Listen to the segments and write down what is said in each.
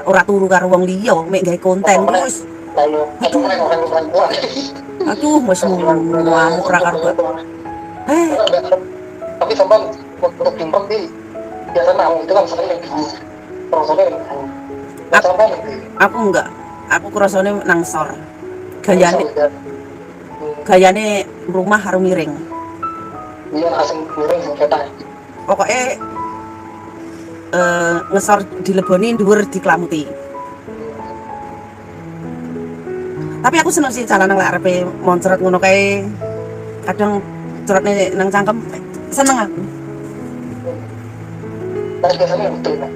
ora turu karo wong liya mek gawe konten wis. Aduh wis ngamuk ra karo. Tapi sampai untuk timpang di biasa namu itu kan sering aku enggak, aku kurasane nangsor. Gayane rumah harus miring. Iya langsung miring sing ketak. Pokoknya ngesor dileboni dhuwur diklamuti. Tapi aku seneng sih calon nang arepe moncret ngono kae. Kadang curhatnya nang cangkem seneng aku. Tapi biasanya betul kan.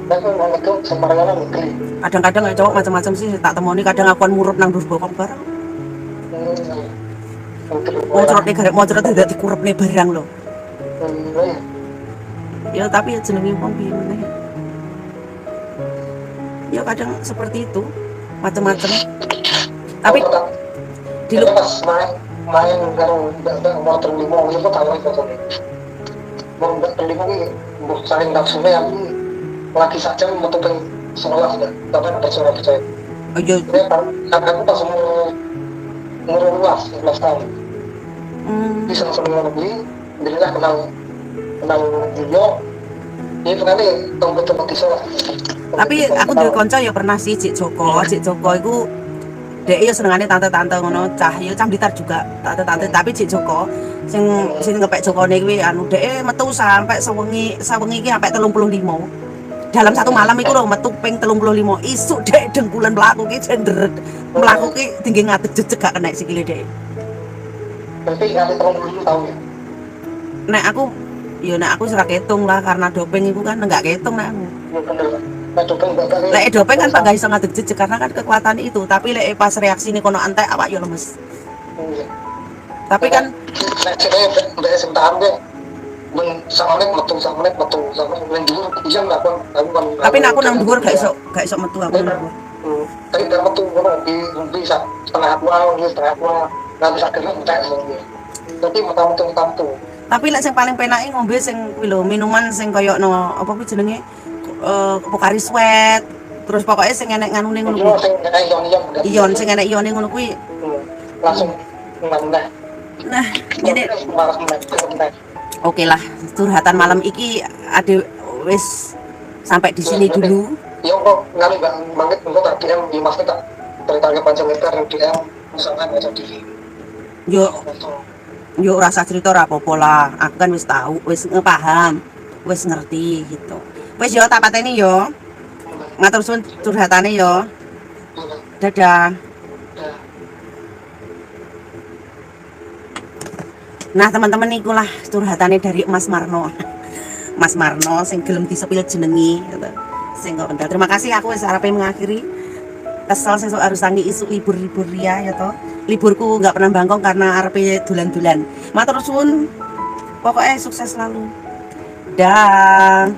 Tapi mau itu sembarangan betul. Kadang-kadang ya cowok macam-macam sih tak temoni, kadang akuan murup nang dhuwur bokong bareng. Moncrotnya garek moncrot dadi kurepne barang lho. Ya tapi ya jenenge wong piye meneh. Ya kadang seperti itu, macam-macam. Tapi di pas main karo motor limo itu tahu itu tuh. Mau limo ini saling nafsunya yang lagi saja metu peng sekolah ya, tapi ada suara percaya. Oh iya. Aku pas umur 11 tahun. Bisa langsung beli, belilah kenal Julio. Ini pengen tong-tong iso. Tapi aku duwe kanca ya pernah sih Cik Joko iku dhek ya senengane tante-tante ngono, cah Blitar juga tante-tante, tapi Cik Joko sing ngepek Jokone kuwi anu dhek metu sampai sewengi iki sampai 35. Dalam satu malam iku lho metu ping 35. Isuk dhek dengkulan mlaku ki jendret. Mlaku ki tinggi ngadeg jejeg gak kena sikile dhek. Berarti kali 30 tahun ya. Nek aku ora ketung lah karena doping iku kan enggak ketung nek aku. Ya bener. Lek doping kan gak iso ngadeg jejeg karena kan kekuatan itu, tapi lek pas reaksi ini kono antek awak yo lemes. Tapi kan nek cerai mbek sing tahan ke men samane metu samane dhuwur iya lah aku kan. Tapi nek aku nang dhuwur gak iso metu aku nang dhuwur. Tapi nek metu ngono bisa setengah dua nggak bisa kena entek ngono. Tapi metu. Tapi lek sing paling penake ngombe sing kuwi lho, minuman sing koyo no apa kuwi jenenge Pocari Sweat. Terus pokoknya sing enek nganune ngono kuwi. Ion sing enek ione ngono kuwi. Langsung meneh. Nah, ngene. Oke lah, curhatan malam iki ade wis sampai di sini dulu. Ya kok ngene banget engko tak DM di Mas tak ceritanya panjang lebar DM misalkan aja di. Yo rasa cerita ora apa-apa lah. Aku kan wis tahu, wis ngepaham, wis ngerti gitu. Wis yo tak pateni yo. Ngatur suwun curhatane yo. Dadah. Nah, teman-teman iku lah curhatane dari Mas Marno. Mas Marno sing gelem disepil jenengi gitu. Sing kok ndang. Terima kasih, aku wis arepe mengakhiri. Kesel sesuk harus tangi isu libur-libur ya toh. Liburku nggak pernah bangkong karena arepe dolan-dolan. Matur suwun. Pokoknya sukses selalu. Dah.